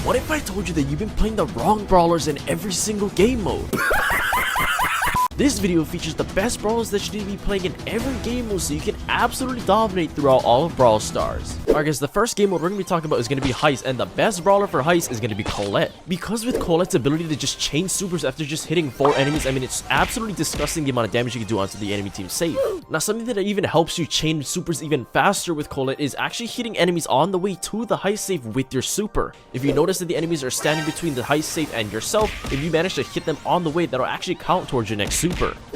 What if I told you that you've been playing the wrong brawlers in every single game mode? This video features the best brawlers that you need to be playing in every game mode so you can absolutely dominate throughout all of Brawl Stars. Alright guys, the first game mode we're going to be talking about is going to be Heist, and the best brawler for Heist is going to be Colette. Because with Colette's ability to just change supers after just hitting 4 enemies, I mean it's absolutely disgusting the amount of damage you can do onto the enemy team safe. Now something that even helps you change supers even faster with Colette is actually hitting enemies on the way to the Heist safe with your super. If you notice that the enemies are standing between the Heist safe and yourself, if you manage to hit them on the way, that'll actually count towards your next super.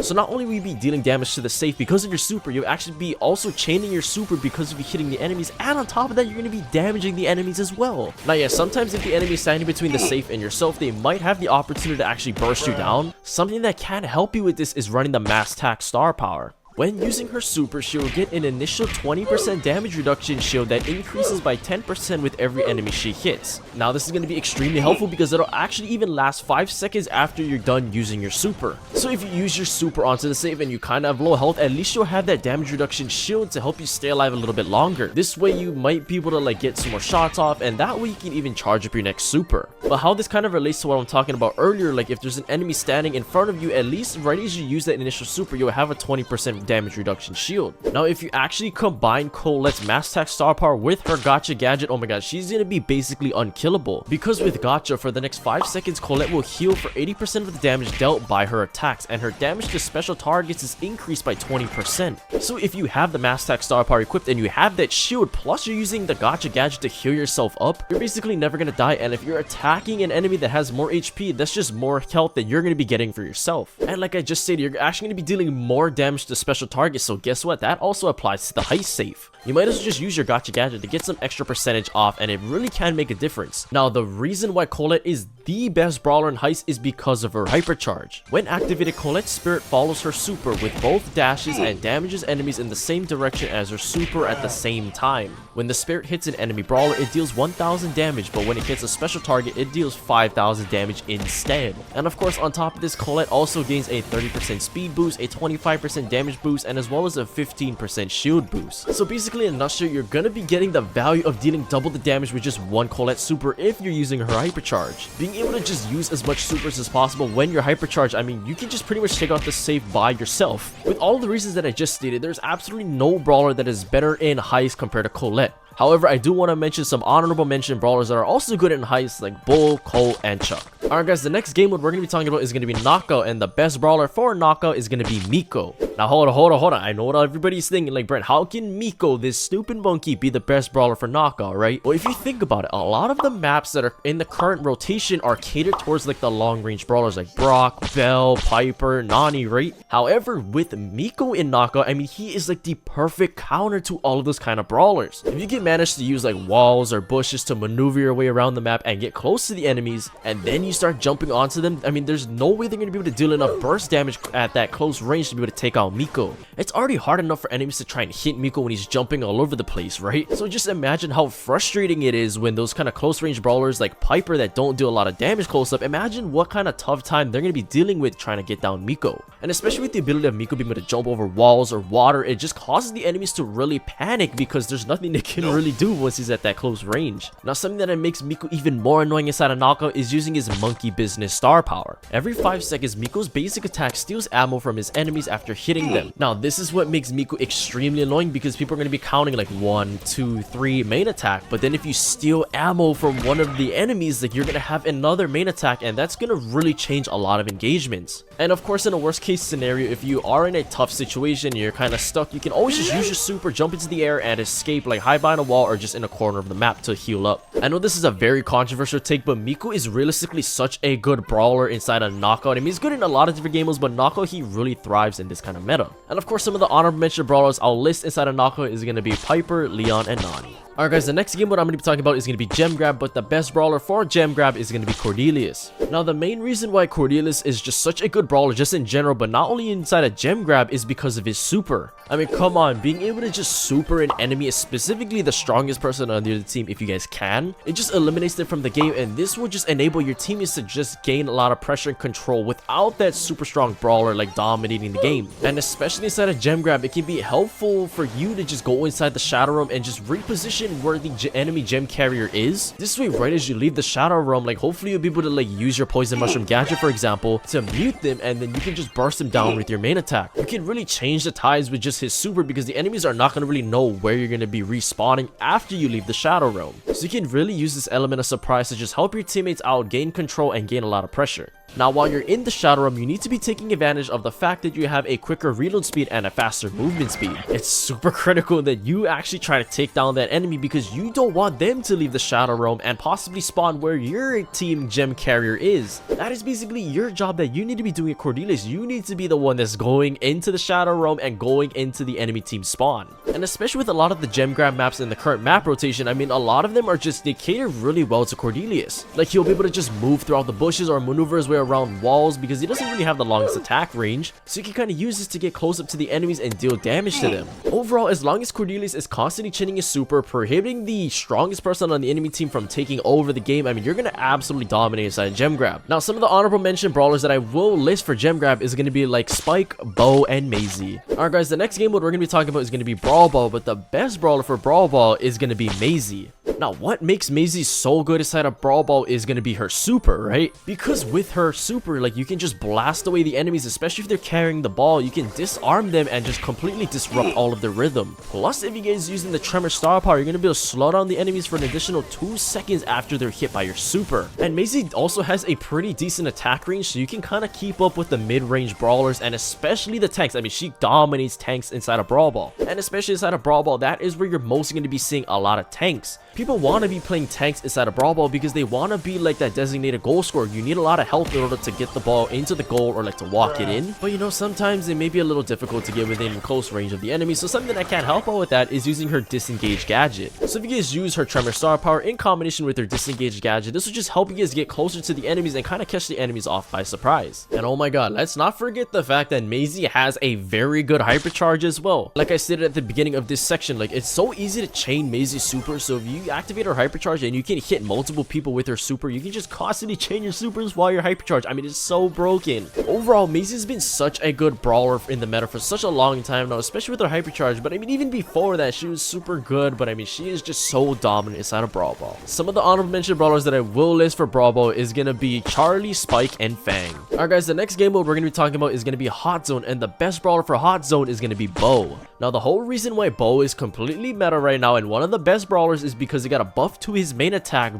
So not only will you be dealing damage to the safe because of your super, you'll actually be also chaining your super because of you hitting the enemies, and on top of that you're going to be damaging the enemies as well. Now yeah, sometimes if the enemy is standing between the safe and yourself, they might have the opportunity to actually burst you down. Something that can help you with this is running the mass attack star power. When using her super, she will get an initial 20% damage reduction shield that increases by 10% with every enemy she hits. Now this is going to be extremely helpful because it'll actually even last 5 seconds after you're done using your super. So if you use your super onto the save and you kind of have low health, at least you'll have that damage reduction shield to help you stay alive a little bit longer. This way you might be able to like get some more shots off, and that way you can even charge up your next super. But how this kind of relates to what I'm talking about earlier, like if there's an enemy standing in front of you, at least right as you use that initial super, you'll have a 20% damage reduction shield. Now if you actually combine Colette's mass attack star power with her gotcha gadget, oh my god, she's gonna be basically unkillable. Because with gotcha, for the next 5 seconds Colette will heal for 80% of the damage dealt by her attacks, and her damage to special targets is increased by 20%. So if you have the mass attack star power equipped and you have that shield, plus you're using the gotcha gadget to heal yourself up, you're basically never gonna die. And if you're attacking an enemy that has more HP, that's just more health that you're gonna be getting for yourself. And like I just stated, you're actually gonna be dealing more damage to special targets. So guess what? That also applies to the Heist safe. You might as well just use your gotcha gadget to get some extra percentage off, and it really can make a difference. Now the reason why Colette is the best brawler in Heist is because of her hypercharge. When activated, Colette's spirit follows her super with both dashes and damages enemies in the same direction as her super at the same time. When the spirit hits an enemy brawler, it deals 1000 damage, but when it hits a special target, it deals 5000 damage instead. And of course, on top of this, Colette also gains a 30% speed boost, a 25% damage boost, and as well as a 15% shield boost. So basically in a nutshell, you're gonna be getting the value of dealing double the damage with just one Colette super if you're using her hypercharge. Being able to just use as much supers as possible when you're hypercharged, I mean you can just pretty much take out the save by yourself. With all the reasons that I just stated, there's absolutely no brawler that is better in Heist compared to Colette. However, I do want to mention some honorable mention brawlers that are also good in Heist, like Bull, Cole, and Chuck. Alright guys, the next game mode we're going to be talking about is going to be Knockout, and the best brawler for Knockout is going to be Miko. Now hold on, I know what everybody's thinking, like, Brent, how can Miko, this stupid monkey, be the best brawler for Knockout, right? Well, if you think about it, a lot of the maps that are in the current rotation are catered towards like the long range brawlers like Brock, Bell, Piper, Nani, right? However, with Miko in Knockout, I mean he is like the perfect counter to all of those kind of brawlers. If you can manage to use like walls or bushes to maneuver your way around the map and get close to the enemies, and then you start jumping onto them, I mean there's no way they're going to be able to deal enough burst damage at that close range to be able to take out Miko. It's already hard enough for enemies to try and hit Miko when he's jumping all over the place, right? So just imagine how frustrating it is when those kind of close range brawlers like Piper that don't do a lot of damage close up, imagine what kind of tough time they're going to be dealing with trying to get down Miko. And especially with the ability of Miko being able to jump over walls or water, it just causes the enemies to really panic because there's nothing they can really do once he's at that close range. Now something that makes Miko even more annoying inside of Knockout is using his monkey business star power. Every 5 seconds, Miko's basic attack steals ammo from his enemies after hitting them. Now this is what makes Miko extremely annoying because people are going to be counting like 1, 2, 3 main attack, but then if you steal ammo from one of the enemies, like you're going to have another main attack, and that's going to really change a lot of engagements. And of course, in a worst case scenario, if you are in a tough situation, you're kind of stuck, you can always just use your super, jump into the air and escape, like hide behind a wall or just in a corner of the map to heal up. I know this is a very controversial take, but Miko is realistically such a good brawler inside of Knockout. I mean, he's good in a lot of different game modes, but Knockout, he really thrives in this kind of meta. And of course, some of the honorable mention brawlers I'll list inside of Knockout is going to be Piper, Leon, and Nani. Alright guys, the next game what I'm going to be talking about is going to be Gem Grab, but the best brawler for Gem Grab is going to be Cordelius. Now the main reason why Cordelius is just such a good brawler just in general, but not only inside of Gem Grab, is because of his super. I mean, come on, being able to just super an enemy, specifically the strongest person on the team if you guys can, it just eliminates them from the game, and this will just enable your teammates to just gain a lot of pressure and control without that super strong brawler like dominating the game. And especially inside of Gem Grab, it can be helpful for you to just go inside the Shadow Realm and just reposition pinpoint where the enemy gem carrier is. This way, right as you leave the shadow realm, like hopefully you'll be able to like use your poison mushroom gadget, for example, to mute them, and then you can just burst them down with your main attack. You can really change the tides with just his super because the enemies are not going to really know where you're going to be respawning after you leave the shadow realm. So you can really use this element of surprise to just help your teammates out, gain control, and gain a lot of pressure. Now, while you're in the shadow realm, you need to be taking advantage of the fact that you have a quicker reload speed and a faster movement speed. It's super critical that you actually try to take down that enemy because you don't want them to leave the shadow realm and possibly spawn where your team gem carrier is. That is basically your job that you need to be doing at Cordelis. You need to be the one that's going into the shadow realm and going into the enemy team spawn. And especially with a lot of the gem grab maps in the current map rotation, I mean, a lot of them are just, they cater really well to Cordelius. Like, he'll be able to just move throughout the bushes or maneuver his way around walls because he doesn't really have the longest attack range, so you can kind of use this to get close up to the enemies and deal damage to them. Overall, as long as Cordelius is constantly chinning his super, prohibiting the strongest person on the enemy team from taking over the game, I mean, you're gonna absolutely dominate inside gem grab. Now, some of the honorable mention brawlers that I will list for gem grab is gonna be like Spike, Bo, and Maisie. Alright guys, the next game mode we're gonna be talking about is gonna be Brawl Ball, but the best brawler for Brawl Ball is gonna be Maisie. Now, what makes Maisie so good inside of Brawl Ball is going to be her super, right? Because with her super, like, you can just blast away the enemies, especially if they're carrying the ball. You can disarm them and just completely disrupt all of their rhythm. Plus, if you guys using the Tremor Star Power, you're going to be able to slow down the enemies for an additional 2 seconds after they're hit by your super. And Maisie also has a pretty decent attack range, so you can kind of keep up with the mid-range brawlers and especially the tanks. I mean, she dominates tanks inside of Brawl Ball. And especially inside of Brawl Ball, that is where you're mostly going to be seeing a lot of tanks. People want to be playing tanks inside of Brawl Ball because they want to be like that designated goal scorer. You need a lot of health in order to get the ball into the goal or like to walk it in. But you know, sometimes it may be a little difficult to get within close range of the enemy. So something that can help out with that is using her disengage gadget. So if you guys use her Tremor Star Power in combination with her disengage gadget, this will just help you guys get closer to the enemies and kind of catch the enemies off by surprise. And oh my god, let's not forget the fact that Maisie has a very good hypercharge as well. Like I stated at the beginning of this section, like it's so easy to chain Maisie's super. So if you activate her hypercharge and you can hit multiple people with her super, you can just constantly chain your supers while you're hypercharged. I mean, it's so broken. Overall, Maisie's been such a good brawler in the meta for such a long time now, especially with her hypercharge. But I mean, even before that, she was super good. But I mean, she is just so dominant inside of Brawl Ball. Some of the honorable mention brawlers that I will list for Brawl Ball is gonna be Charlie, Spike, and Fang. Alright guys, the next game mode we're gonna be talking about is gonna be Hot Zone, and the best brawler for Hot Zone is gonna be Bo. Now, the whole reason why Bo is completely meta right now and one of the best brawlers is because he got a buff to his main attack.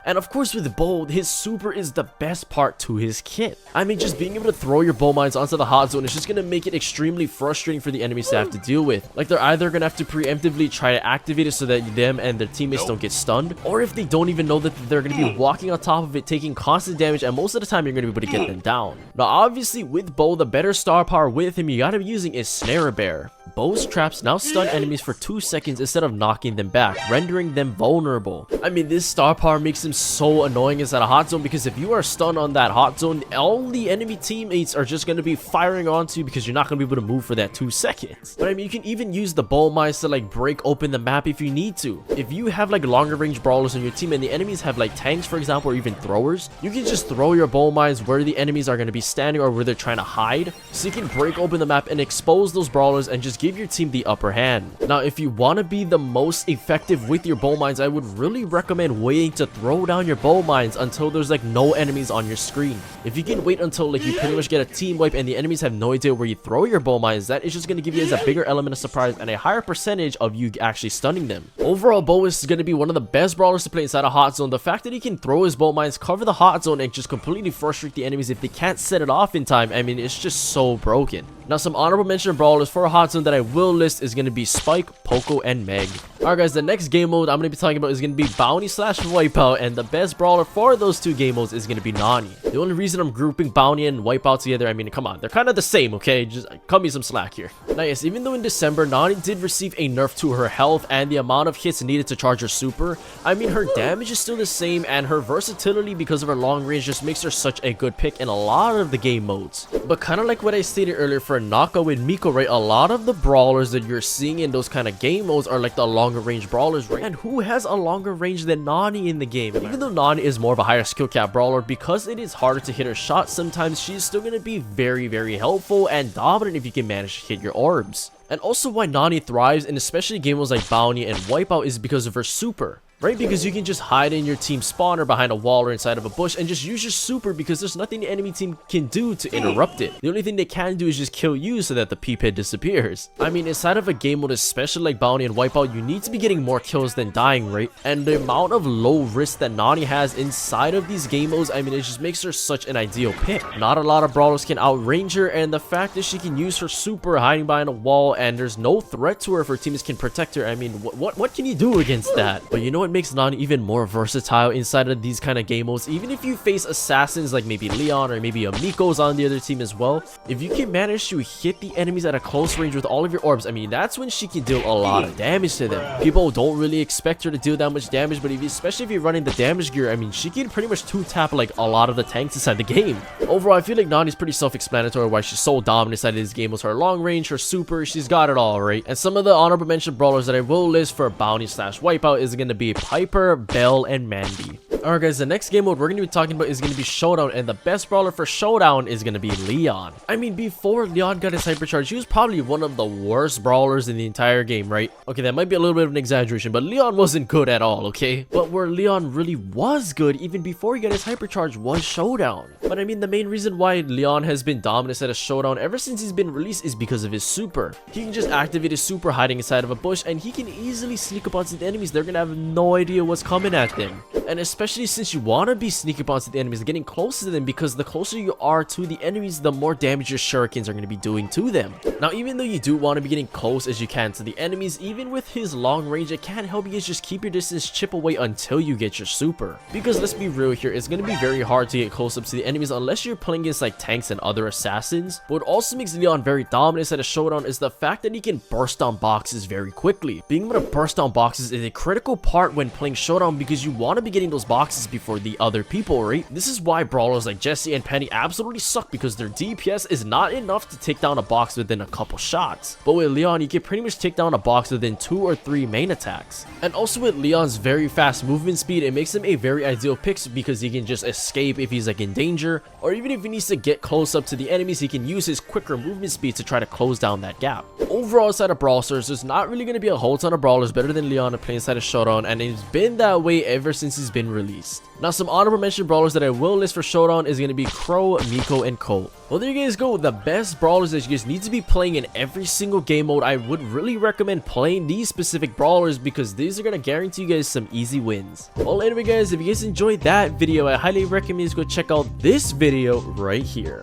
And of course, with Bo, his super is the best part to his kit. I mean, just being able to throw your bow mines onto the hot zone is just gonna make it extremely frustrating for the enemies to have to deal with. Like, they're either gonna have to preemptively try to activate it so that them and their teammates don't get stunned, or if they don't even know that they're gonna be walking on top of it, taking constant damage, and most of the time you're gonna be able to get them down. Now, obviously, with Bo, the better star power with him you gotta be using is Snare Bear. Bo's traps now stun enemies for 2 seconds instead of knocking them back, rendering them vulnerable. I mean, this star power makes him so annoying inside a hot zone because if you are stunned on that hot zone, all the enemy teammates are just going to be firing onto you because you're not going to be able to move for that 2 seconds. But I mean, you can even use the bow mines to like break open the map if you need to. If you have like longer range brawlers on your team and the enemies have like tanks, for example, or even throwers, you can just throw your bow mines where the enemies are going to be standing or where they're trying to hide, so you can break open the map and expose those brawlers and just give your team the upper hand. Now, if you want to be the most effective with your bow mines, I would really recommend waiting to throw down your bow mines until there's like no enemies on your screen. If you can wait until like you pretty much get a team wipe and the enemies have no idea where you throw your bow mines, that is just going to give you guys a bigger element of surprise and a higher percentage of you actually stunning them. Overall, Bo is going to be one of the best brawlers to play inside a hot zone. The fact that he can throw his bow mines, cover the hot zone, and just completely frustrate the enemies if they can't set it off in time, I mean, it's just so broken. Now, some honorable mention brawlers for a hot zone that I will list is going to be Spike, Poco, and Meg. Alright guys, the next game mode I'm going to be talking about is going to be Bounty / Wipeout, and the best brawler for those two game modes is going to be Nani. The only reason I'm grouping Bounty and Wipeout together, I mean, come on, they're kind of the same, okay? Just cut me some slack here. Now yes, even though in December, Nani did receive a nerf to her health and the amount of hits needed to charge her super, I mean, her damage is still the same, and her versatility because of her long range just makes her such a good pick in a lot of the game modes. But kind of like what I stated earlier for Naka with Miko, right, a lot of the brawlers that you're seeing in those kind of game modes are like the longer range brawlers, right? And who has a longer range than Nani in the game? Even though Nani is more of a higher skill cap brawler, because it is harder to hit her shots sometimes, she's still gonna be very helpful and dominant if you can manage to hit your orbs. And also why Nani thrives in especially game modes like Bounty and Wipeout is because of her super. Right, because you can just hide in your team spawner behind a wall or inside of a bush and just use your super because there's nothing the enemy team can do to interrupt it. The only thing they can do is just kill you so that the peep head disappears. I mean, inside of a game mode, especially like Bounty and Wipeout, you need to be getting more kills than dying, right? And the amount of low risk that Nani has inside of these game modes, I mean, it just makes her such an ideal pick. Not a lot of brawlers can outrange her, and the fact that she can use her super hiding behind a wall and there's no threat to her if her teammates can protect her, I mean, what can you do against that? But you know what makes Nani even more versatile inside of these kind of game modes? Even if you face assassins like maybe Leon or maybe Amiko's on the other team as well, if you can manage to hit the enemies at a close range with all of your orbs, I mean, that's when she can deal a lot of damage to them. People don't really expect her to deal that much damage, but especially if you're running the damage gear, I mean, she can pretty much 2-tap like a lot of the tanks inside the game. Overall, I feel like Nani's pretty self-explanatory why she's so dominant inside of this game. Was her long range, her super, she's got it all, right? And some of the honorable mention brawlers that I will list for Bounty / Wipeout is going to be Piper, Belle, and Mandy. Alright guys, the next game mode we're going to be talking about is going to be Showdown, and the best brawler for Showdown is going to be Leon. I mean, before Leon got his hypercharge, he was probably one of the worst brawlers in the entire game, right? Okay, that might be a little bit of an exaggeration, but Leon wasn't good at all, okay? But where Leon really was good, even before he got his hypercharge, was Showdown. But I mean, the main reason why Leon has been dominant at a Showdown ever since he's been released is because of his super. He can just activate his super hiding inside of a bush, and he can easily sneak up onto the enemies. They're going to have no idea what's coming at them. And especially since you want to be sneaking up onto the enemies, getting closer to them, because the closer you are to the enemies, the more damage your shurikens are going to be doing to them. Now, even though you do want to be getting close as you can to the enemies, even with his long range, it can't help you just keep your distance, chip away until you get your super. Because let's be real here, it's going to be very hard to get close up to the enemies unless you're playing against like tanks and other assassins. But what also makes Leon very dominant at a Showdown is the fact that he can burst down boxes very quickly. Being able to burst down boxes is a critical part when playing Showdown because you want to be getting those boxes before the other people, right? This is why brawlers like Jessie and Penny absolutely suck, because their DPS is not enough to take down a box within a couple shots. But with Leon, you can pretty much take down a box within 2 or 3 main attacks. And also with Leon's very fast movement speed, it makes him a very ideal pick because he can just escape if he's like in danger, or even if he needs to get close up to the enemies, he can use his quicker movement speed to try to close down that gap. Overall, inside of Brawl Stars, there's not really going to be a whole ton of brawlers better than Leon to play inside of Showdown, and it's been that way ever since he's been released. Now, some honorable mention brawlers that I will list for Showdown is going to be Crow, Miko, and Colt. Well, there you guys go, the best brawlers that you guys need to be playing in every single game mode. I would really recommend playing these specific brawlers because these are going to guarantee you guys some easy wins. Well, anyway guys, if you guys enjoyed that video, I highly recommend you guys go check out this video right here.